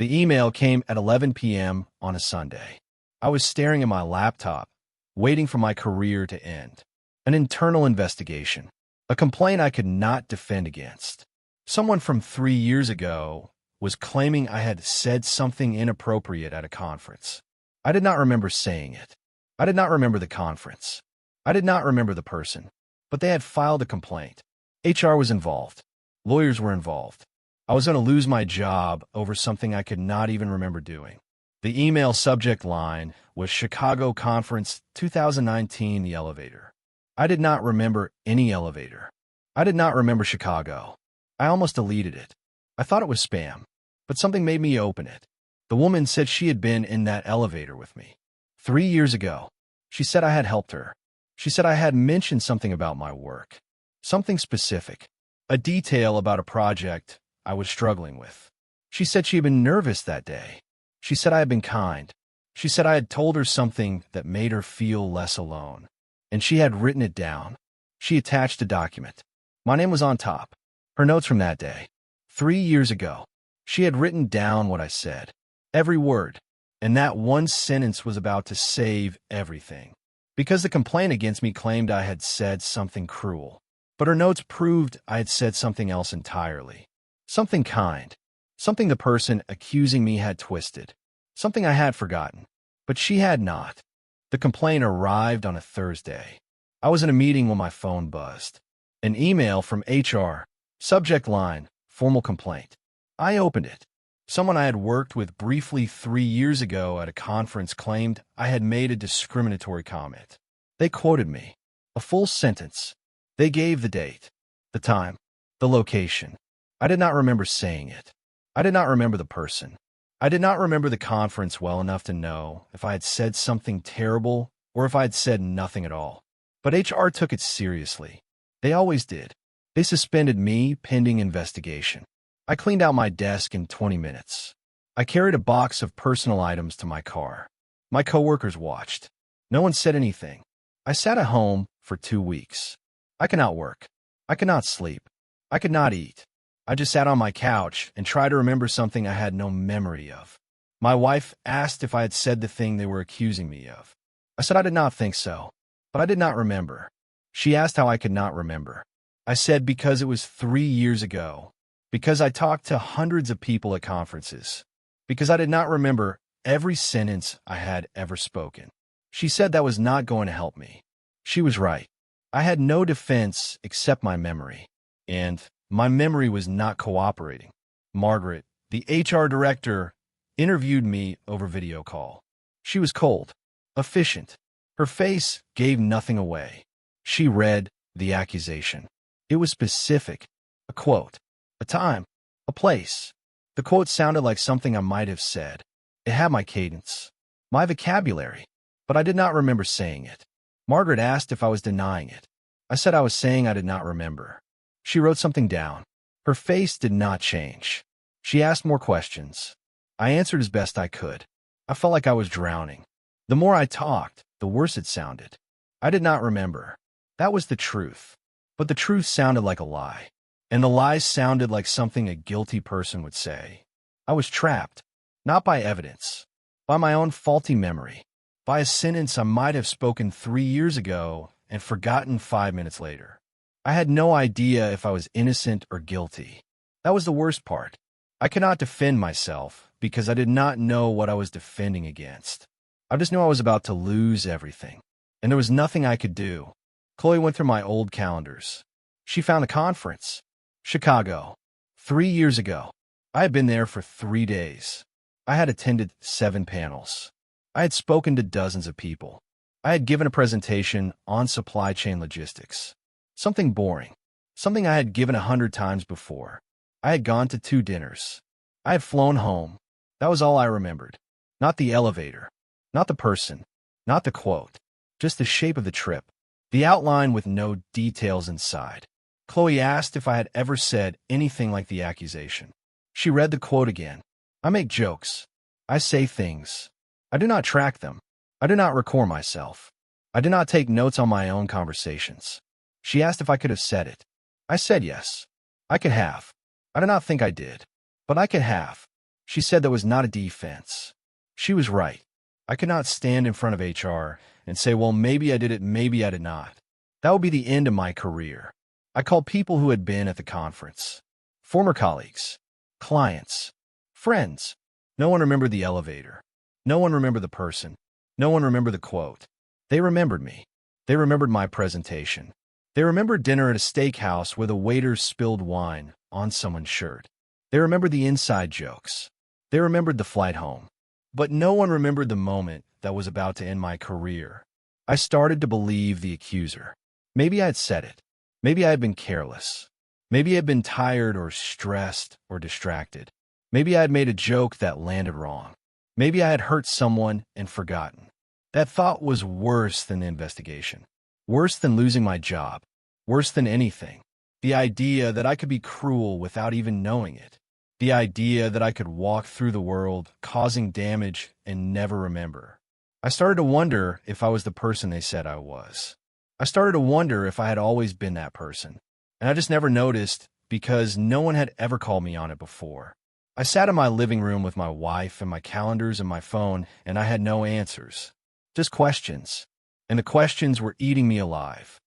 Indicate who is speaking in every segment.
Speaker 1: The email came at 11 p.m. on a Sunday. I was staring at my laptop, waiting for my career to end. An internal investigation. A complaint I could not defend against. Someone from 3 years ago was claiming I had said something inappropriate at a conference. I did not remember saying it. I did not remember the conference. I did not remember the person. But they had filed a complaint. HR was involved. Lawyers were involved. I was going to lose my job over something I could not even remember doing. The email subject line was Chicago Conference 2019, the elevator. I did not remember any elevator. I did not remember Chicago. I almost deleted it. I thought it was spam, but something made me open it. The woman said she had been in that elevator with me 3 years ago. She said I had helped her. She said I had mentioned something about my work, something specific, a detail about a project I was struggling with. She said she had been nervous that day. She said I had been kind. She said I had told her something that made her feel less alone, and she had written it down. She attached a document. My name was on top. Her notes from that day, 3 years ago. She had written down what I said, every word, and that one sentence was about to save everything. Because the complaint against me claimed I had said something cruel, but her notes proved I had said something else entirely. Something kind. Something the person accusing me had twisted. Something I had forgotten. But she had not. The complaint arrived on a Thursday. I was in a meeting when my phone buzzed. An email from HR. Subject line, formal complaint. I opened it. Someone I had worked with briefly 3 years ago at a conference claimed I had made a discriminatory comment. They quoted me. A full sentence. They gave the date, the time, the location. I did not remember saying it. I did not remember the person. I did not remember the conference well enough to know if I had said something terrible or if I had said nothing at all. But HR took it seriously. They always did. They suspended me pending investigation. I cleaned out my desk in 20 minutes. I carried a box of personal items to my car. My coworkers watched. No one said anything. I sat at home for 2 weeks. I could not work. I could not sleep. I could not eat. I just sat on my couch and tried to remember something I had no memory of. My wife asked if I had said the thing they were accusing me of. I said I did not think so, but I did not remember. She asked how I could not remember. I said because it was 3 years ago, because I talked to hundreds of people at conferences, because I did not remember every sentence I had ever spoken. She said that was not going to help me. She was right. I had no defense except my memory, and my memory was not cooperating. Margaret, the HR director, interviewed me over video call. She was cold, efficient. Her face gave nothing away. She read the accusation. It was specific. A quote, a time, a place. The quote sounded like something I might have said. It had my cadence, my vocabulary, but I did not remember saying it. Margaret asked if I was denying it. I said I was saying I did not remember. She wrote something down. Her face did not change. She asked more questions. I answered as best I could. I felt like I was drowning. The more I talked, the worse it sounded. I did not remember. That was the truth. But the truth sounded like a lie. And the lies sounded like something a guilty person would say. I was trapped, not by evidence, by my own faulty memory, by a sentence I might have spoken 3 years ago and forgotten 5 minutes later. I had no idea if I was innocent or guilty. That was the worst part. I could not defend myself because I did not know what I was defending against. I just knew I was about to lose everything, and there was nothing I could do. Chloe went through my old calendars. She found a conference. Chicago. 3 years ago. I had been there for 3 days. I had attended 7 panels. I had spoken to dozens of people. I had given a presentation on supply chain logistics. Something boring. Something I had given 100 times before. I had gone to 2 dinners. I had flown home. That was all I remembered. Not the elevator. Not the person. Not the quote. Just the shape of the trip. The outline with no details inside. Chloe asked if I had ever said anything like the accusation. She read the quote again. I make jokes. I say things. I do not track them. I do not record myself. I do not take notes on my own conversations. She asked if I could have said it. I said yes. I could have. I do not think I did. But I could have. She said that was not a defense. She was right. I could not stand in front of HR and say, well, maybe I did it, maybe I did not. That would be the end of my career. I called people who had been at the conference. Former colleagues, clients, friends. No one remembered the elevator. No one remembered the person. No one remembered the quote. They remembered me. They remembered my presentation. They remembered dinner at a steakhouse where the waiter spilled wine on someone's shirt. They remembered the inside jokes. They remembered the flight home. But no one remembered the moment that was about to end my career. I started to believe the accuser. Maybe I had said it. Maybe I had been careless. Maybe I had been tired or stressed or distracted. Maybe I had made a joke that landed wrong. Maybe I had hurt someone and forgotten. That thought was worse than the investigation. Worse than losing my job. Worse than anything. The idea that I could be cruel without even knowing it. The idea that I could walk through the world causing damage and never remember. I started to wonder if I was the person they said I was. I started to wonder if I had always been that person. And I just never noticed because no one had ever called me on it before. I sat in my living room with my wife and my calendars and my phone, and I had no answers. Just questions. And the questions were eating me alive.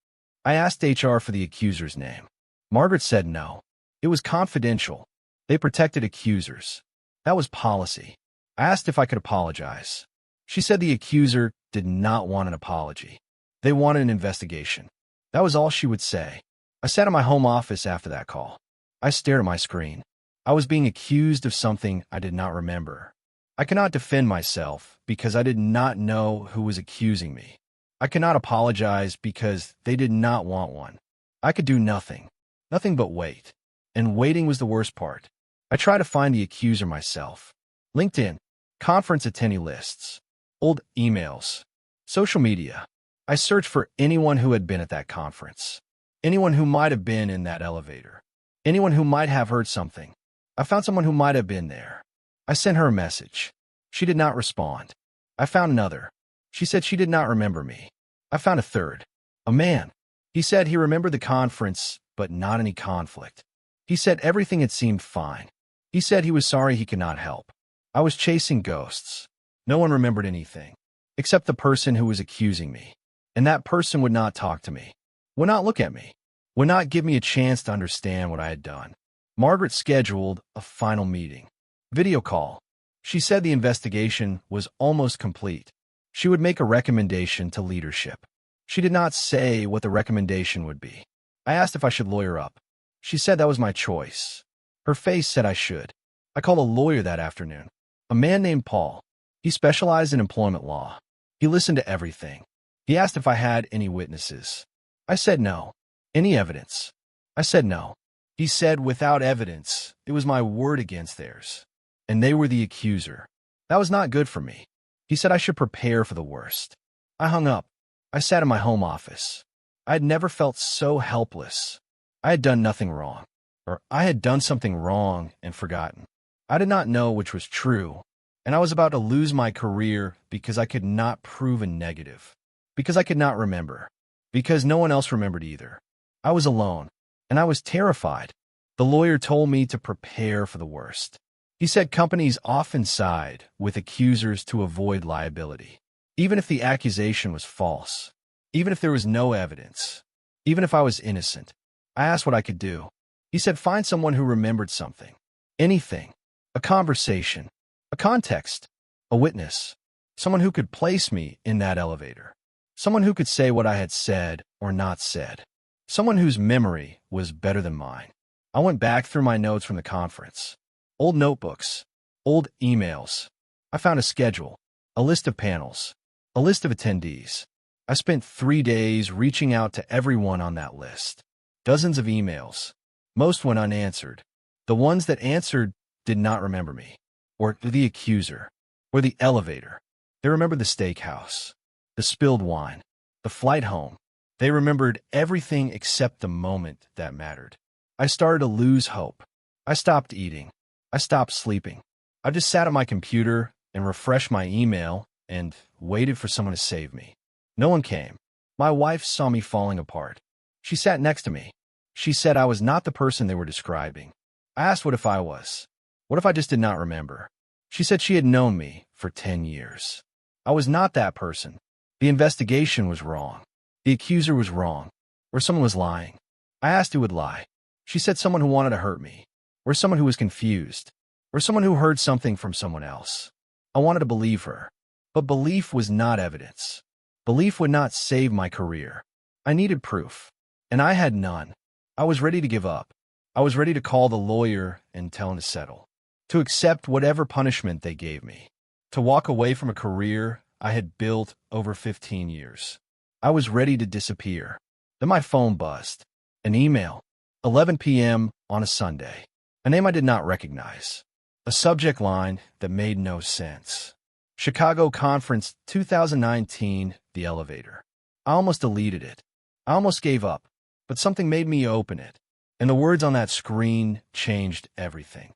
Speaker 1: I asked HR for the accuser's name. Margaret said no. It was confidential. They protected accusers. That was policy. I asked if I could apologize. She said the accuser did not want an apology. They wanted an investigation. That was all she would say. I sat in my home office after that call. I stared at my screen. I was being accused of something I did not remember. I could not defend myself because I did not know who was accusing me. I could not apologize because they did not want one. I could do nothing. Nothing but wait. And waiting was the worst part. I tried to find the accuser myself. LinkedIn, conference attendee lists, old emails, social media. I searched for anyone who had been at that conference. Anyone who might have been in that elevator. Anyone who might have heard something. I found someone who might have been there. I sent her a message. She did not respond. I found another. She said she did not remember me. I found a third. A man. He said he remembered the conference, but not any conflict. He said everything had seemed fine. He said he was sorry he could not help. I was chasing ghosts. No one remembered anything, except the person who was accusing me. And that person would not talk to me, would not look at me, would not give me a chance to understand what I had done. Margaret scheduled a final meeting. Video call. She said the investigation was almost complete. She would make a recommendation to leadership. She did not say what the recommendation would be. I asked if I should lawyer up. She said that was my choice. Her face said I should. I called a lawyer that afternoon. A man named Paul. He specialized in employment law. He listened to everything. He asked if I had any witnesses. I said no. Any evidence? I said no. He said without evidence, it was my word against theirs. And they were the accuser. That was not good for me. He said I should prepare for the worst. I hung up. I sat in my home office. I had never felt so helpless. I had done nothing wrong. Or I had done something wrong and forgotten. I did not know which was true. And I was about to lose my career because I could not prove a negative. Because I could not remember. Because no one else remembered either. I was alone. And I was terrified. The lawyer told me to prepare for the worst. He said companies often side with accusers to avoid liability. Even if the accusation was false. Even if there was no evidence. Even if I was innocent. I asked what I could do. He said find someone who remembered something. Anything. A conversation. A context. A witness. Someone who could place me in that elevator. Someone who could say what I had said or not said. Someone whose memory was better than mine. I went back through my notes from the conference. Old notebooks. Old emails. I found a schedule. A list of panels. A list of attendees. I spent 3 days reaching out to everyone on that list. Dozens of emails. Most went unanswered. The ones that answered did not remember me. Or the accuser. Or the elevator. They remembered the steakhouse. The spilled wine. The flight home. They remembered everything except the moment that mattered. I started to lose hope. I stopped eating. I stopped sleeping. I just sat at my computer and refreshed my email and waited for someone to save me. No one came. My wife saw me falling apart. She sat next to me. She said I was not the person they were describing. I asked what if I was. What if I just did not remember? She said she had known me for 10 years. I was not that person. The investigation was wrong. The accuser was wrong. Or someone was lying. I asked who would lie. She said someone who wanted to hurt me. Or someone who was confused. Or someone who heard something from someone else. I wanted to believe her. But belief was not evidence. Belief would not save my career. I needed proof. And I had none. I was ready to give up. I was ready to call the lawyer and tell him to settle. To accept whatever punishment they gave me. To walk away from a career I had built over 15 years. I was ready to disappear. Then my phone buzzed. An email. 11 p.m. on a Sunday. A name I did not recognize. A subject line that made no sense. Chicago Conference 2019, the elevator. I almost deleted it. I almost gave up, but something made me open it. And the words on that screen changed everything.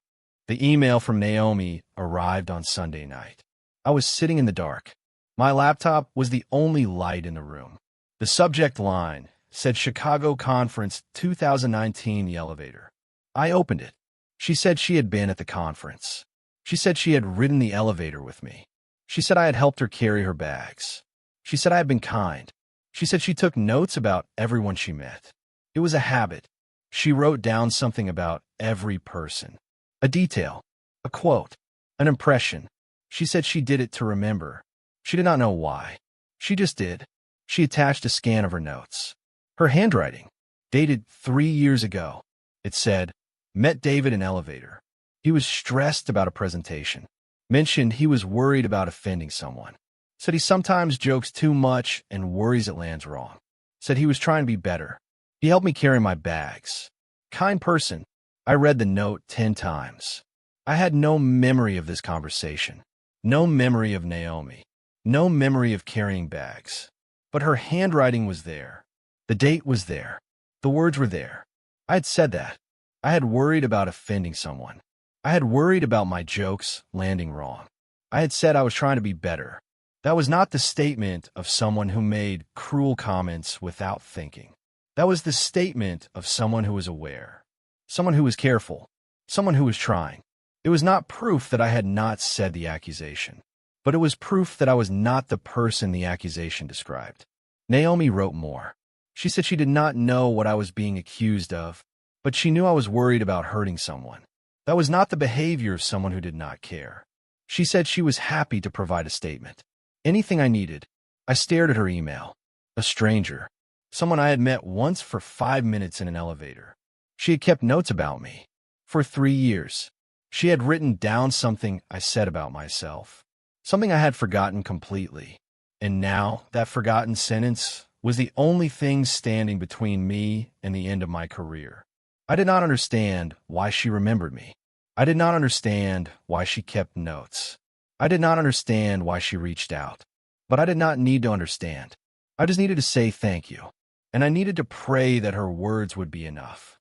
Speaker 1: The email from Naomi arrived on Sunday night. I was sitting in the dark. My laptop was the only light in the room. The subject line said Chicago Conference 2019, the elevator. I opened it. She said she had been at the conference. She said she had ridden the elevator with me. She said I had helped her carry her bags. She said I had been kind. She said she took notes about everyone she met. It was a habit. She wrote down something about every person. A detail. A quote. An impression. She said she did it to remember. She did not know why. She just did. She attached a scan of her notes. Her handwriting. Dated 3 years ago. It said, met David in elevator. He was stressed about a presentation. Mentioned he was worried about offending someone. Said he sometimes jokes too much and worries it lands wrong. Said he was trying to be better. He helped me carry my bags. Kind person. I read the note 10 times. I had no memory of this conversation. No memory of Naomi. No memory of carrying bags. But her handwriting was there. The date was there. The words were there. I had said that. I had worried about offending someone. I had worried about my jokes landing wrong. I had said I was trying to be better. That was not the statement of someone who made cruel comments without thinking. That was the statement of someone who was aware. Someone who was careful. Someone who was trying. It was not proof that I had not said the accusation, but it was proof that I was not the person the accusation described. Naomi wrote more. She said she did not know what I was being accused of, but she knew I was worried about hurting someone. That was not the behavior of someone who did not care. She said she was happy to provide a statement. Anything I needed. I stared at her email. A stranger. Someone I had met once for 5 minutes in an elevator. She had kept notes about me. For 3 years. She had written down something I said about myself. Something I had forgotten completely. And now, that forgotten sentence was the only thing standing between me and the end of my career. I did not understand why she remembered me. I did not understand why she kept notes. I did not understand why she reached out. But I did not need to understand. I just needed to say thank you. And I needed to pray that her words would be enough.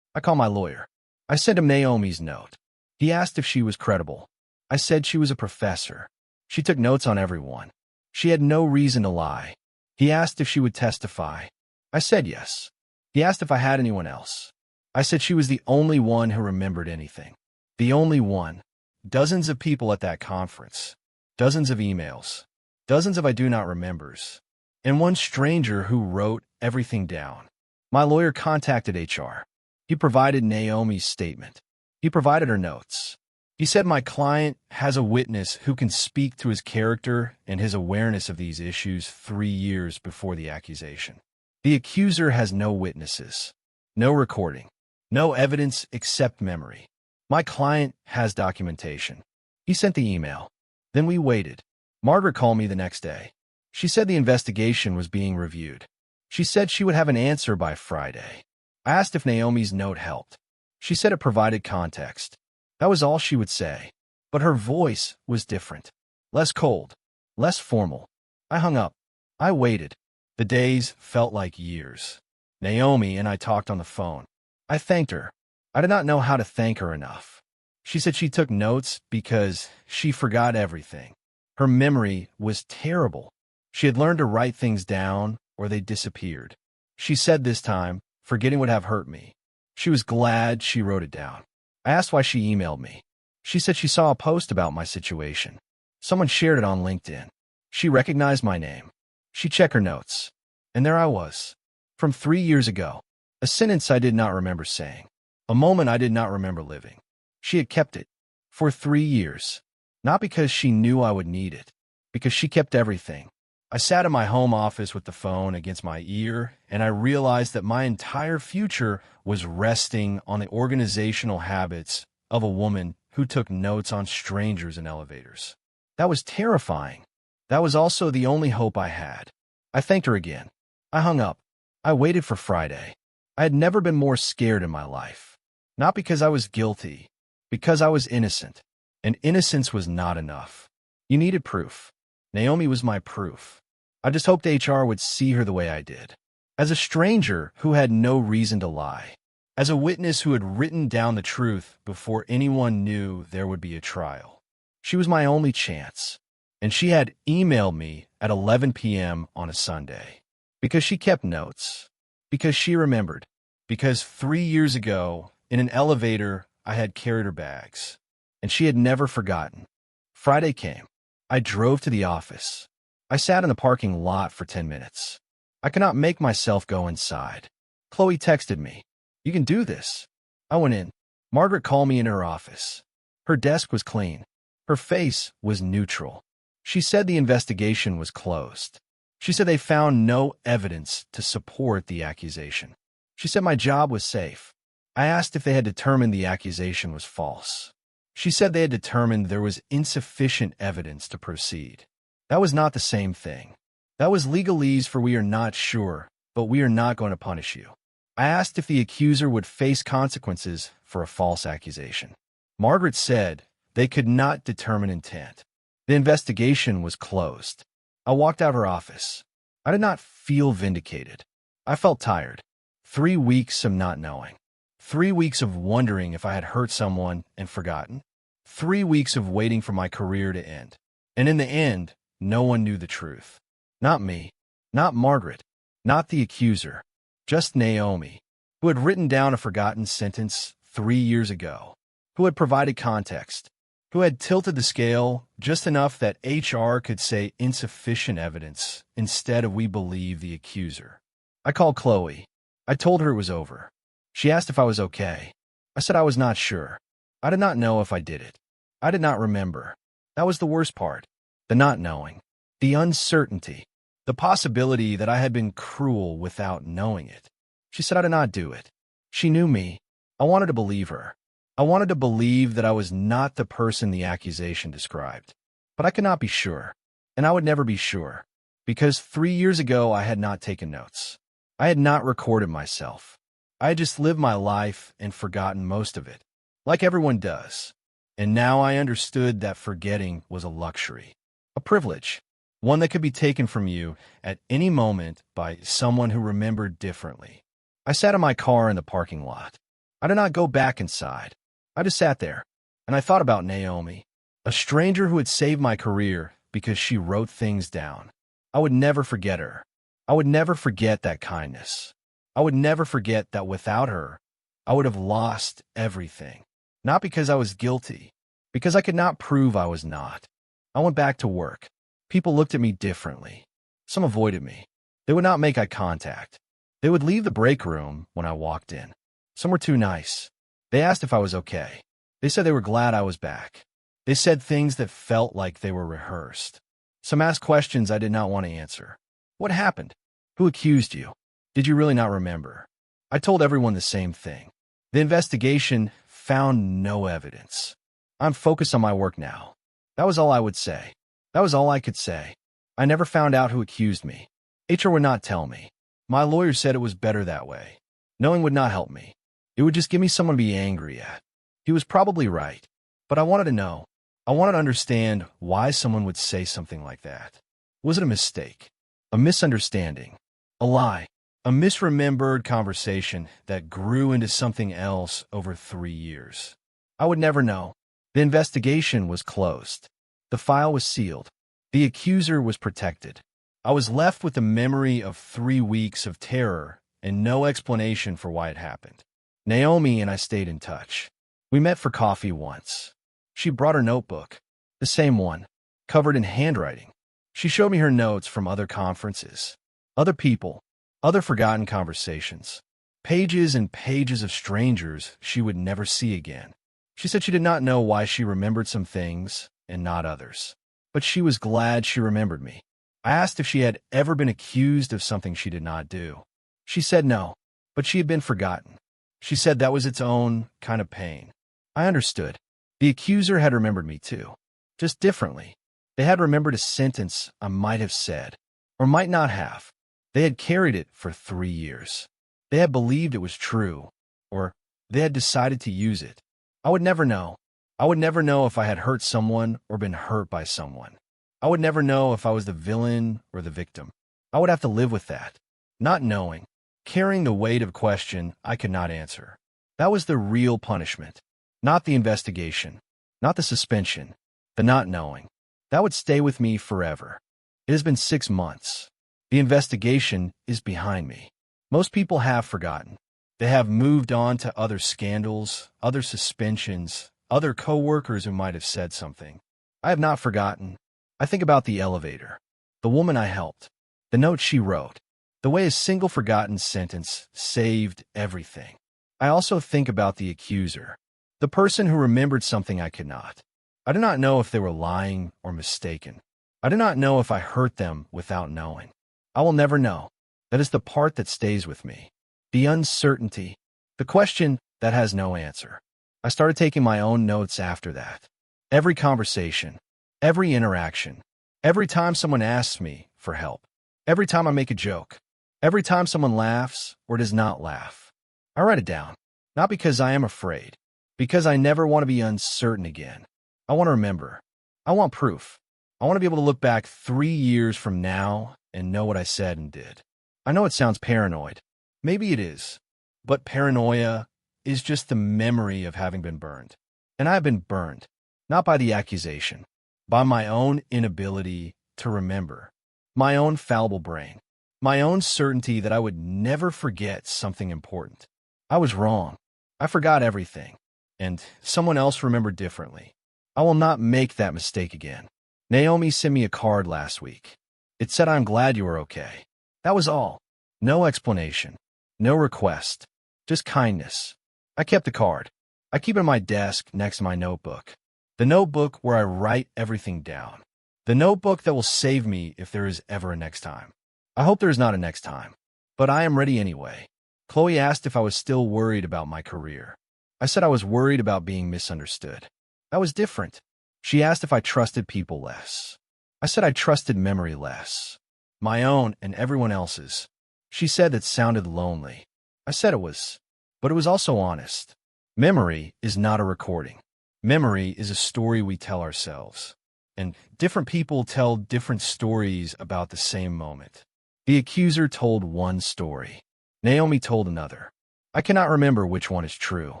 Speaker 1: I called my lawyer. I sent him Naomi's note. He asked if she was credible. I said she was a professor. She took notes on everyone. She had no reason to lie. He asked if she would testify. I said yes. He asked if I had anyone else. I said she was the only one who remembered anything. The only one. Dozens of people at that conference. Dozens of emails. Dozens of I do not remembers. And one stranger who wrote everything down. My lawyer contacted HR. He provided Naomi's statement. He provided her notes. He said my client has a witness who can speak to his character and his awareness of these issues 3 years before the accusation. The accuser has no witnesses, no recording, no evidence except memory. My client has documentation. He sent the email. Then we waited. Margaret called me the next day. She said the investigation was being reviewed. She said she would have an answer by Friday. I asked if Naomi's note helped. She said it provided context. That was all she would say. But her voice was different. Less cold. Less formal. I hung up. I waited. The days felt like years. Naomi and I talked on the phone. I thanked her. I did not know how to thank her enough. She said she took notes because she forgot everything. Her memory was terrible. She had learned to write things down or they disappeared. She said this time, forgetting would have hurt me. She was glad she wrote it down. I asked why she emailed me. She said she saw a post about my situation. Someone shared it on LinkedIn. She recognized my name. She checked her notes. And there I was. From 3 years ago. A sentence I did not remember saying. A moment I did not remember living. She had kept it. For 3 years. Not because she knew I would need it. Because she kept everything. I sat in my home office with the phone against my ear, and I realized that my entire future was resting on the organizational habits of a woman who took notes on strangers in elevators. That was terrifying. That was also the only hope I had. I thanked her again. I hung up. I waited for Friday. I had never been more scared in my life. Not because I was guilty, because I was innocent. And innocence was not enough. You needed proof. Naomi was my proof. I just hoped HR would see her the way I did. As a stranger who had no reason to lie. As a witness who had written down the truth before anyone knew there would be a trial. She was my only chance. And she had emailed me at 11 p.m. on a Sunday. Because she kept notes. Because she remembered. Because 3 years ago, in an elevator, I had carried her bags. And she had never forgotten. Friday came. I drove to the office. I sat in the parking lot for 10 minutes. I could not make myself go inside. Chloe texted me. You can do this. I went in. Margaret called me in her office. Her desk was clean. Her face was neutral. She said the investigation was closed. She said they found no evidence to support the accusation. She said my job was safe. I asked if they had determined the accusation was false. She said they had determined there was insufficient evidence to proceed. That was not the same thing. That was legalese for we are not sure, but we are not going to punish you. I asked if the accuser would face consequences for a false accusation. Margaret said they could not determine intent. The investigation was closed. I walked out her office. I did not feel vindicated. I felt tired. 3 weeks of not knowing. 3 weeks of wondering if I had hurt someone and forgotten. 3 weeks of waiting for my career to end. And in the end, no one knew the truth. Not me. Not Margaret. Not the accuser. Just Naomi, who had written down a forgotten sentence 3 years ago, who had provided context, who had tilted the scale just enough that HR could say insufficient evidence instead of we believe the accuser. I called Chloe. I told her it was over. She asked if I was okay. I said I was not sure. I did not know if I did it. I did not remember. That was the worst part. The not knowing. The uncertainty. The possibility that I had been cruel without knowing it. She said I did not do it. She knew me. I wanted to believe her. I wanted to believe that I was not the person the accusation described. But I could not be sure. And I would never be sure. Because 3 years ago I had not taken notes. I had not recorded myself. I had just lived my life and forgotten most of it. Like everyone does. And now I understood that forgetting was a luxury. A privilege. One that could be taken from you at any moment by someone who remembered differently. I sat in my car in the parking lot. I did not go back inside. I just sat there, and I thought about Naomi, a stranger who had saved my career because she wrote things down. I would never forget her. I would never forget that kindness. I would never forget that without her, I would have lost everything. Not because I was guilty, because I could not prove I was not. I went back to work. People looked at me differently. Some avoided me. They would not make eye contact. They would leave the break room when I walked in. Some were too nice. They asked if I was okay. They said they were glad I was back. They said things that felt like they were rehearsed. Some asked questions I did not want to answer. What happened? Who accused you? Did you really not remember? I told everyone the same thing. The investigation found no evidence. I'm focused on my work now. That was all I would say. That was all I could say. I never found out who accused me. HR would not tell me. My lawyer said it was better that way. Knowing would not help me. It would just give me someone to be angry at. He was probably right. But I wanted to know. I wanted to understand why someone would say something like that. Was it a mistake? A misunderstanding? A lie? A misremembered conversation that grew into something else over 3 years? I would never know. The investigation was closed. The file was sealed. The accuser was protected. I was left with the memory of 3 weeks of terror and no explanation for why it happened. Naomi and I stayed in touch. We met for coffee once. She brought her notebook, the same one, covered in handwriting. She showed me her notes from other conferences, other people, other forgotten conversations, pages and pages of strangers she would never see again. She said she did not know why she remembered some things and not others, but she was glad she remembered me. I asked if she had ever been accused of something she did not do. She said no, but she had been forgotten. She said that was its own kind of pain. I understood. The accuser had remembered me too, just differently. They had remembered a sentence I might have said, or might not have. They had carried it for 3 years. They had believed it was true, or they had decided to use it. I would never know. I would never know if I had hurt someone or been hurt by someone. I would never know if I was the villain or the victim. I would have to live with that, not knowing, carrying the weight of a question I could not answer. That was the real punishment, not the investigation, not the suspension, the not knowing. That would stay with me forever. It has been 6 months. The investigation is behind me. Most people have forgotten. They have moved on to other scandals, other suspensions, other coworkers who might have said something. I have not forgotten. I think about the elevator, the woman I helped, the note she wrote, the way a single forgotten sentence saved everything. I also think about the accuser, the person who remembered something I could not. I do not know if they were lying or mistaken. I do not know if I hurt them without knowing. I will never know. That is the part that stays with me. The uncertainty, the question that has no answer. I started taking my own notes after that. Every conversation, every interaction, every time someone asks me for help, every time I make a joke, every time someone laughs or does not laugh. I write it down, not because I am afraid, because I never want to be uncertain again. I want to remember. I want proof. I want to be able to look back 3 years from now and know what I said and did. I know it sounds paranoid. Maybe it is. But paranoia is just the memory of having been burned. And I have been burned, not by the accusation, by my own inability to remember, my own fallible brain, my own certainty that I would never forget something important. I was wrong. I forgot everything, and someone else remembered differently. I will not make that mistake again. Naomi sent me a card last week. It said, "I'm glad you are okay." That was all. No explanation. No request. Just kindness. I kept the card. I keep it on my desk next to my notebook. The notebook where I write everything down. The notebook that will save me if there is ever a next time. I hope there is not a next time. But I am ready anyway. Chloe asked if I was still worried about my career. I said I was worried about being misunderstood. That was different. She asked if I trusted people less. I said I trusted memory less. My own and everyone else's. She said that sounded lonely. I said it was, but it was also honest. Memory is not a recording. Memory is a story we tell ourselves. And different people tell different stories about the same moment. The accuser told one story. Naomi told another. I cannot remember which one is true.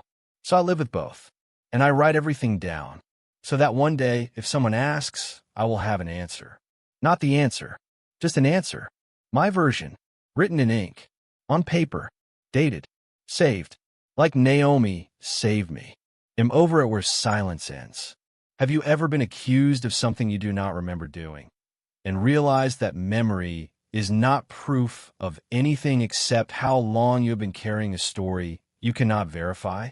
Speaker 1: So I live with both. And I write everything down, so that one day, if someone asks, I will have an answer. Not the answer, just an answer. My version, written in ink, on paper, dated, saved. Like Naomi saved me. Am over it where silence ends. Have you ever been accused of something you do not remember doing, and realized that memory is not proof of anything except how long you have been carrying a story you cannot verify?